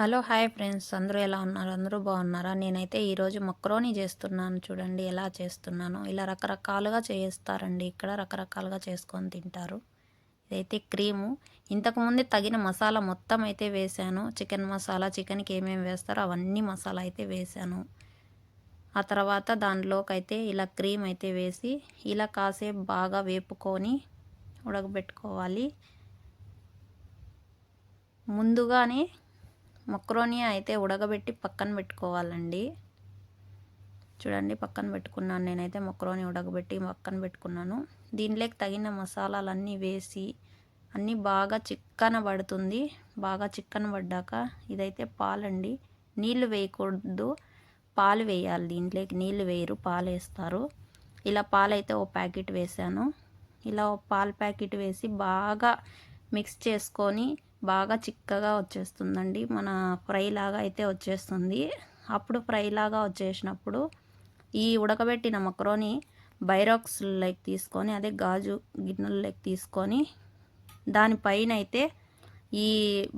Hello hi friends, అందరూ ఎలా ఉన్నారు? అందరూ బాగున్నారా? నేనైతే ఈరోజు మక్రోనీ చేస్తున్నాను. చూడండి ఎలా చేస్తున్నానో. ఇలా రకరకాలుగా చేస్తారండి, ఇక్కడ రకరకాలుగా చేసుకొని తింటారు. ఇదైతే క్రీము. ఇంతకుముందు తగిన మసాలా మొత్తం అయితే వేశాను. చికెన్ మసాలా, చికెన్కి ఏమేమి వేస్తారో అవన్నీ మసాలా అయితే వేశాను. ఆ తర్వాత దానిలోకి అయితే ఇలా క్రీమ్ అయితే వేసి ఇలా కాసేపు బాగా వేపుకొని ఉడకబెట్టుకోవాలి. ముందుగానే మక్రోనీ అయితే ఉడకబెట్టి పక్కన పెట్టుకోవాలండి. చూడండి పక్కన పెట్టుకున్నాను. నేనైతే మక్రోనీ ఉడకబెట్టి పక్కన పెట్టుకున్నాను. దీనిలోకి తగిన మసాలాలన్నీ వేసి అన్నీ బాగా చిక్కన పడుతుంది. బాగా చిక్కన పడ్డాక ఇదైతే పాలండి. నీళ్లు వేయకూడదు, పాలు వేయాలి. దీంట్లోకి నీళ్లు వేయరు, పాలు వేస్తారు. ఇలా పాలైతే ఓ ప్యాకెట్ వేసాను. ఇలా ఓ పాల ప్యాకెట్ వేసి బాగా మిక్స్ చేసుకొని బాగా చిక్కగా వచ్చేస్తుందండి. మన ఫ్రై లాగా అయితే వచ్చేస్తుంది. అప్పుడు ఫ్రై లాగా వచ్చేసినప్పుడు ఈ ఉడకబెట్టిన మక్రోనీ బైరాక్స్లోకి తీసుకొని, అదే గాజు గిన్నెల్లోకి తీసుకొని దానిపైన అయితే ఈ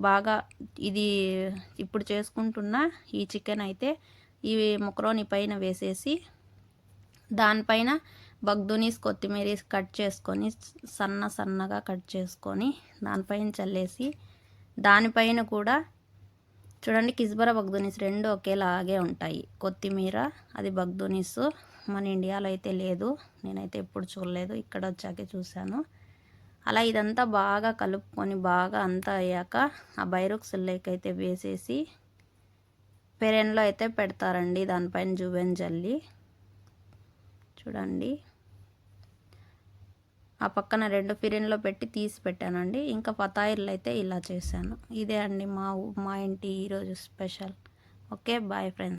బాగా ఇది ఇప్పుడు చేసుకుంటున్న ఈ చికెన్ అయితే ఈ మక్రోనీ పైన వేసేసి దానిపైన బగ్దునీస్ కొత్తిమీర కట్ చేసుకొని సన్నగా కట్ చేసుకొని దానిపైన చల్లేసి దానిపైన కూడా చూడండి కిజ్బరా బగ్దునీస్ రెండు ఒకేలాగే ఉంటాయి. కొత్తిమీర అది బగ్దునీస్ మన ఇండియాలో అయితే లేదు, నేనైతే ఎప్పుడు చూడలేదు, ఇక్కడ వచ్చాకే చూశాను. అలా ఇదంతా బాగా కలుపుకొని బాగా అంతా అయ్యాక ఆ బైరాక్స్లోకి అయితే వేసేసి పెరెన్లో అయితే పెడతారండి. దానిపైన జువెన్ జల్లి చూడండి ఆ పక్కన 2 ఫిరిన్లో పెట్టి తీసి పెట్టానండి. ఇంకా ఫతాయిర్లు అయితే ఇలా చేశాను. ఇదే అండి మా ఇంటి ఈరోజు స్పెషల్. Okay, bye friends.